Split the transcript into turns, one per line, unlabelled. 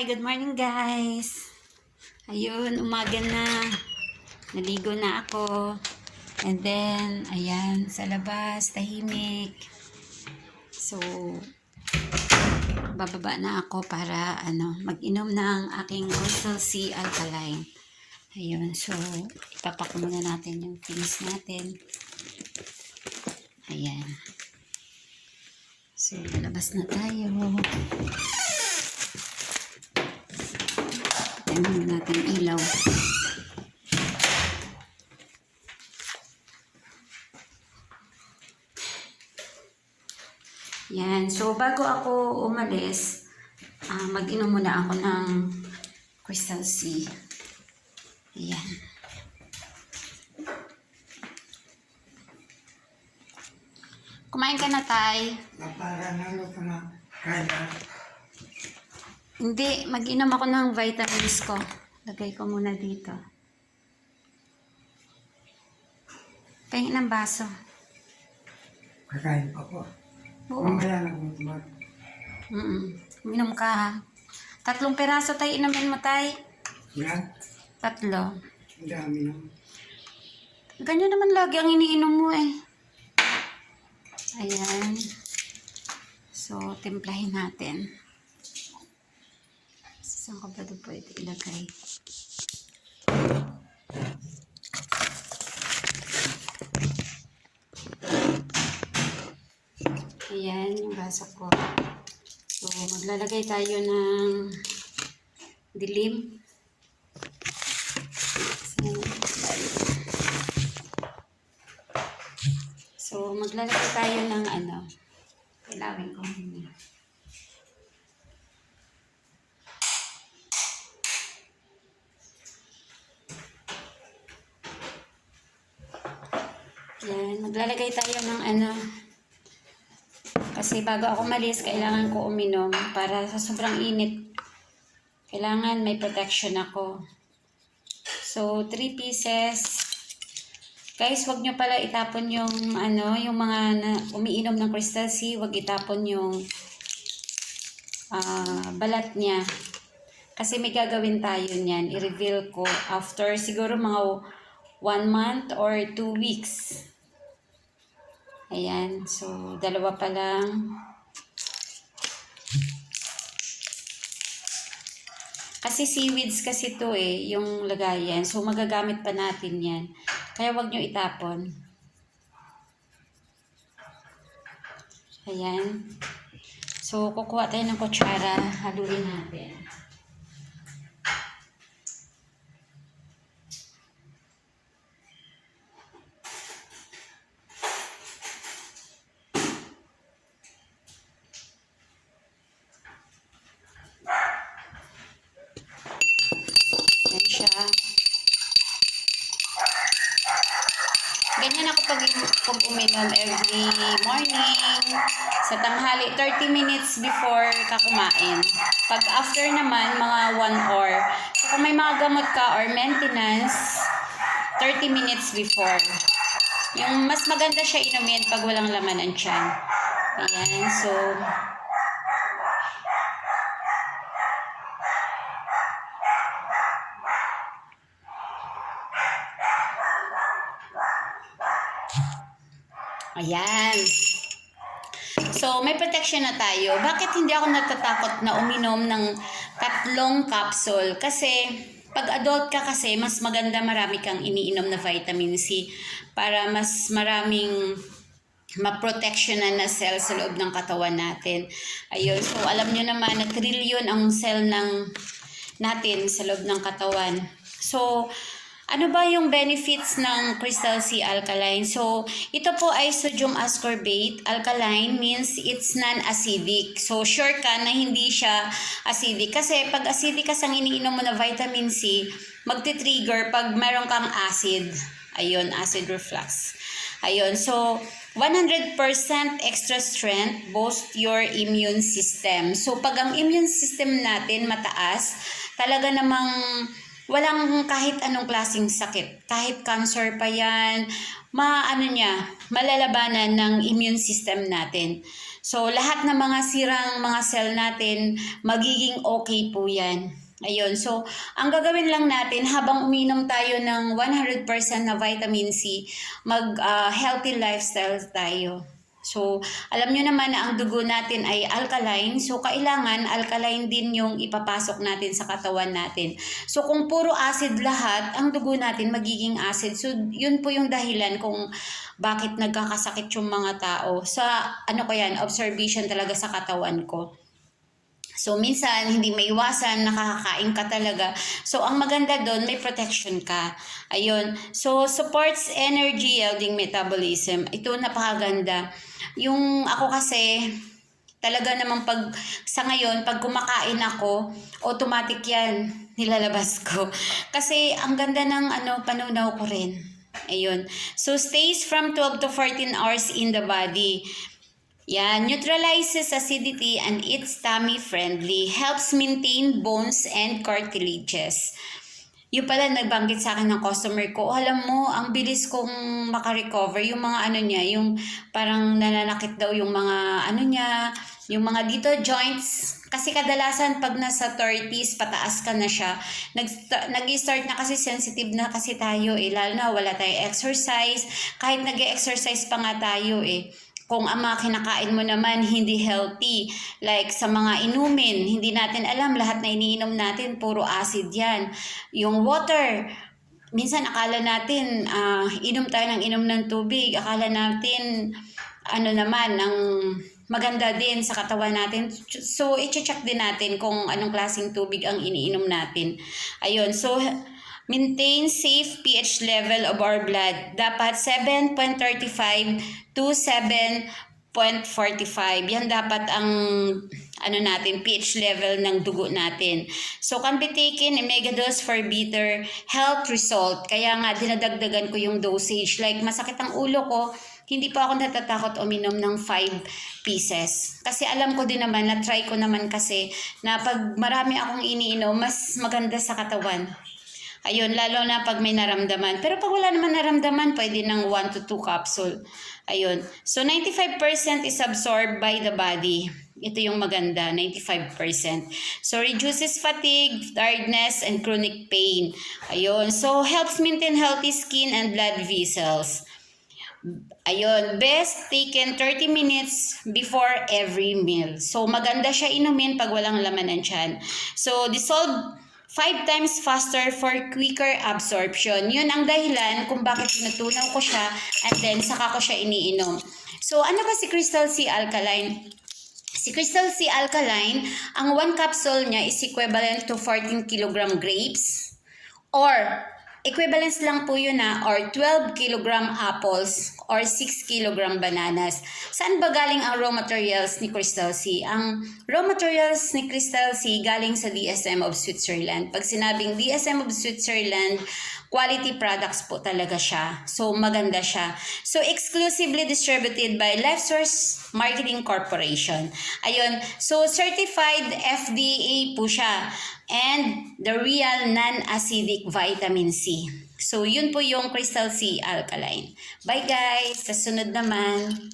Hi, good morning guys. Ayun, umaga na. Naligo na ako. And then, ayan, sa labas, tahimik. So, bababa na ako para mag-inom ng aking Crystal Sea Alkaline. Ayun, so, ipapak muna natin yung things natin. Ayan. So, labas na tayo. Tayo natin ilaw. Yan. So, bago ako umalis, mag-inom muna ako ng Crystal Sea. Ayan. Kumain ka na, Tay?
Para nalo ka na kaya.
Hindi. Mag-inom ako ng vitamins ko. Lagay ko muna dito. Pahingin ng baso.
Kakain pa po.
Oo.
Mamaya na kung tumat.
Minom ka, ha? 3 peraso, Tay. Inumin mo, Tay.
Yan.
3.
Ang dami na.
Ganyan naman lagi ang iniinom mo, eh. Ayan. So, timplahin natin. Saan ka ba ito pwede ilagay? Ayan, yung baso ko. So, maglalagay tayo ng dilim. So, maglalagay tayo ng kailangan ko muna. Yan, maglalagay tayo ng kasi bago ako malis, kailangan ko uminom para sa sobrang init. Kailangan may protection ako. So, 3 pieces. Guys, wag nyo pala itapon yung yung mga umiinom ng Crystal Sea, wag itapon yung balat niya. Kasi may gagawin tayo niyan. I-reveal ko after siguro mga 1 month or 2 weeks. Ayan. So, 2 pa lang. Kasi seaweeds kasi to yung lagayan. So, magagamit pa natin yan. Kaya wag nyo itapon. Ayan. So, kukuha tayo ng kutsara. Haluin natin. Ayan siya. Ganyan ako pag uminom every morning, sa tanghali, 30 minutes before ka kumain. Pag after naman, mga 1 hour. So kung may mga gamot ka or maintenance, 30 minutes before. Yung mas maganda siya inumin pag walang laman ang tiyan. Ayan, so ayan. So, may protection na tayo. Bakit hindi ako natatakot na uminom ng 3 capsule? Kasi, pag adult ka kasi, mas maganda marami kang iniinom na vitamin C para mas maraming maproteksyonan na cell sa loob ng katawan natin. Ayun. So, alam nyo naman na trillion ang cell natin sa loob ng katawan. So, ano ba yung benefits ng Crystal Sea Alkaline? So, ito po ay sodium ascorbate. Alkaline means it's non-acidic. So, sure ka na hindi siya acidic. Kasi pag acidic kasi ang iniinom mo na vitamin C, magti-trigger pag meron kang acid. Ayun, acid reflux. Ayun, so 100% extra strength boost your immune system. So, pag ang immune system natin mataas, talaga namang walang kahit anong klaseng sakit. Kahit cancer pa yan, malalabanan ng immune system natin. So, lahat ng mga sirang mga cell natin, magiging okay po yan. Ayun. So, ang gagawin lang natin, habang uminom tayo ng 100% na vitamin C, mag-healthy lifestyle tayo. So, alam nyo naman na ang dugo natin ay alkaline. So, kailangan alkaline din yung ipapasok natin sa katawan natin. So, kung puro acid lahat, ang dugo natin magiging acid. So, yun po yung dahilan kung bakit nagkakasakit yung mga tao. Sa, observation talaga sa katawan ko. So, minsan, hindi maiwasan, nakakakain ka talaga. So, ang maganda doon, may protection ka. Ayun. So, supports energy yielding metabolism. Ito, napakaganda. Yung ako kasi, talaga namang sa ngayon, pag kumakain ako, automatic yan, nilalabas ko. Kasi, ang ganda ng panunaw ko rin. Ayun. So, stays from 12 to 14 hours in the body. Yan, neutralizes acidity and it's tummy friendly. Helps maintain bones and cartilages. Yung pala nagbanggit sa akin ng customer ko, alam mo, ang bilis kong makarecover. Yung mga niya, yung parang nananakit daw yung mga niya, yung mga dito joints. Kasi kadalasan pag nasa 30s, pataas ka na siya. Nag-start na kasi sensitive na kasi tayo lalo na wala tayong exercise. Kahit nag-exercise pa nga tayo kung ang mga kinakain mo naman hindi healthy, like sa mga inumin, hindi natin alam, lahat na iniinom natin, puro acid yan. Yung water, minsan akala natin, inom tayo ng tubig, akala natin, ang maganda din sa katawan natin. So, i-check din natin kung anong klaseng tubig ang iniinom natin. Ayun, so, maintain safe pH level of our blood. Dapat 7.35 to 7.45. Yan dapat ang natin, pH level ng dugo natin. So, can be taken in megadose for better health result. Kaya nga, dinadagdagan ko yung dosage. Like, masakit ang ulo ko, hindi pa ako natatakot uminom ng 5 pieces. Kasi alam ko din naman, na-try ko naman kasi, na pag marami akong iniinom, mas maganda sa katawan. Ayun, lalo na pag may naramdaman. Pero pag wala naman naramdaman, pwede ng 1 to 2 capsule. Ayun. So, 95% is absorbed by the body. Ito yung maganda, 95%. So, reduces fatigue, tiredness, and chronic pain. Ayun. So, helps maintain healthy skin and blood vessels. Ayun, best taken 30 minutes before every meal. So, maganda siya inumin pag walang laman ng tiyan. So, dissolve 5 times faster for quicker absorption. Yun ang dahilan kung bakit tinutunaw ko siya and then saka ko siya iniinom. So, ano ba si Crystal C Alkaline? Si Crystal C Alkaline, ang 1 capsule niya is equivalent to 14 kg grapes or equivalence lang po yun or 12 kg apples or 6 kg bananas. Saan ba galing ang raw materials ni Crystal C? Ang raw materials ni Crystal C galing sa DSM of Switzerland. Pag sinabing DSM of Switzerland, quality products po talaga siya. So, maganda siya. So, exclusively distributed by LifeSource Marketing Corporation. Ayun. So, certified FDA po siya. And the real non-acidic vitamin C. So, yun po yung Crystal C Alkaline. Bye guys! Sa sunod naman.